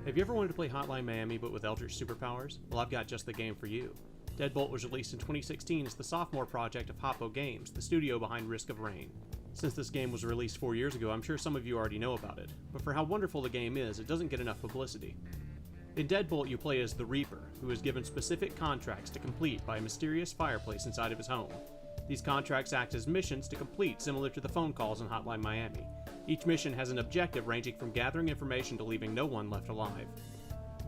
Have you ever wanted to play Hotline Miami but with Eldritch superpowers? Well, I've got just the game for you. Deadbolt was released in 2016 as the sophomore project of Hoppo Games, the studio behind Risk of Rain. Since this game was released 4 years ago, I'm sure some of you already know about it, but for how wonderful the game is, it doesn't get enough publicity. In Deadbolt, you play as the Reaper, who is given specific contracts to complete by a mysterious fireplace inside of his home. These contracts act as missions to complete, similar to the phone calls in Hotline Miami. Each mission has an objective ranging from gathering information to leaving no one left alive.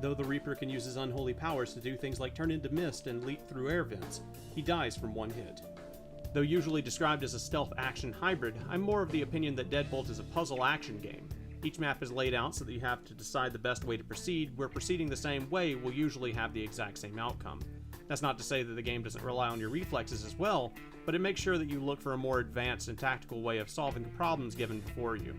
Though the Reaper can use his unholy powers to do things like turn into mist and leap through air vents, he dies from one hit. Though usually described as a stealth action hybrid, I'm more of the opinion that Deadbolt is a puzzle action game. Each map is laid out so that you have to decide the best way to proceed, where proceeding the same way will usually have the exact same outcome. That's not to say that the game doesn't rely on your reflexes as well, but it makes sure that you look for a more advanced and tactical way of solving the problems given before you.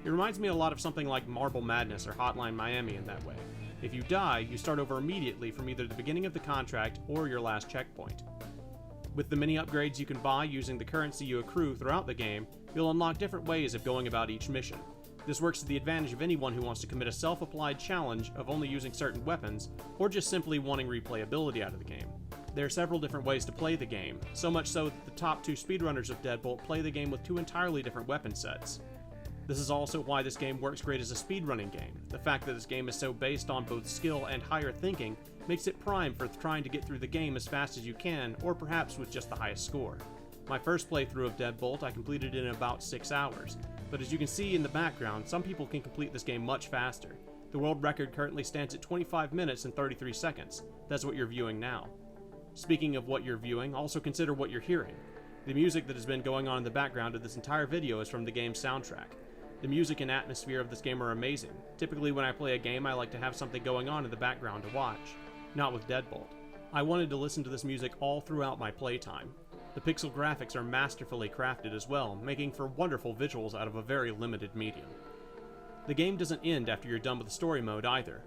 It reminds me a lot of something like Marble Madness or Hotline Miami in that way. If you die, you start over immediately from either the beginning of the contract or your last checkpoint. With the many upgrades you can buy using the currency you accrue throughout the game, you'll unlock different ways of going about each mission. This works to the advantage of anyone who wants to commit a self-applied challenge of only using certain weapons, or just simply wanting replayability out of the game. There are several different ways to play the game, so much so that the top 2 speedrunners of Deadbolt play the game with 2 entirely different weapon sets. This is also why this game works great as a speedrunning game. The fact that this game is so based on both skill and higher thinking makes it prime for trying to get through the game as fast as you can, or perhaps with just the highest score. My first playthrough of Deadbolt I completed in about 6 hours, but as you can see in the background, some people can complete this game much faster. The world record currently stands at 25 minutes and 33 seconds. That's what you're viewing now. Speaking of what you're viewing, also consider what you're hearing. The music that has been going on in the background of this entire video is from the game's soundtrack. The music and atmosphere of this game are amazing. Typically when I play a game, I like to have something going on in the background to watch. Not with Deadbolt. I wanted to listen to this music all throughout my playtime. The pixel graphics are masterfully crafted as well, making for wonderful visuals out of a very limited medium. The game doesn't end after you're done with the story mode either.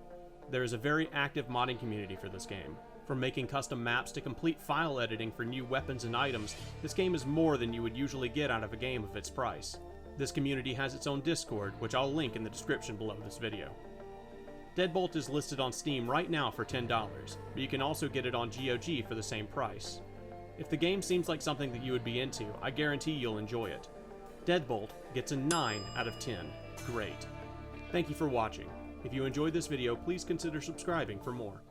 There is a very active modding community for this game. From making custom maps to complete file editing for new weapons and items, this game is more than you would usually get out of a game of its price. This community has its own Discord, which I'll link in the description below this video. Deadbolt is listed on Steam right now for $10, but you can also get it on GOG for the same price. If the game seems like something that you would be into, I guarantee you'll enjoy it. Deadbolt gets a 9 out of 10. Great. Thank you for watching. If you enjoyed this video, please consider subscribing for more.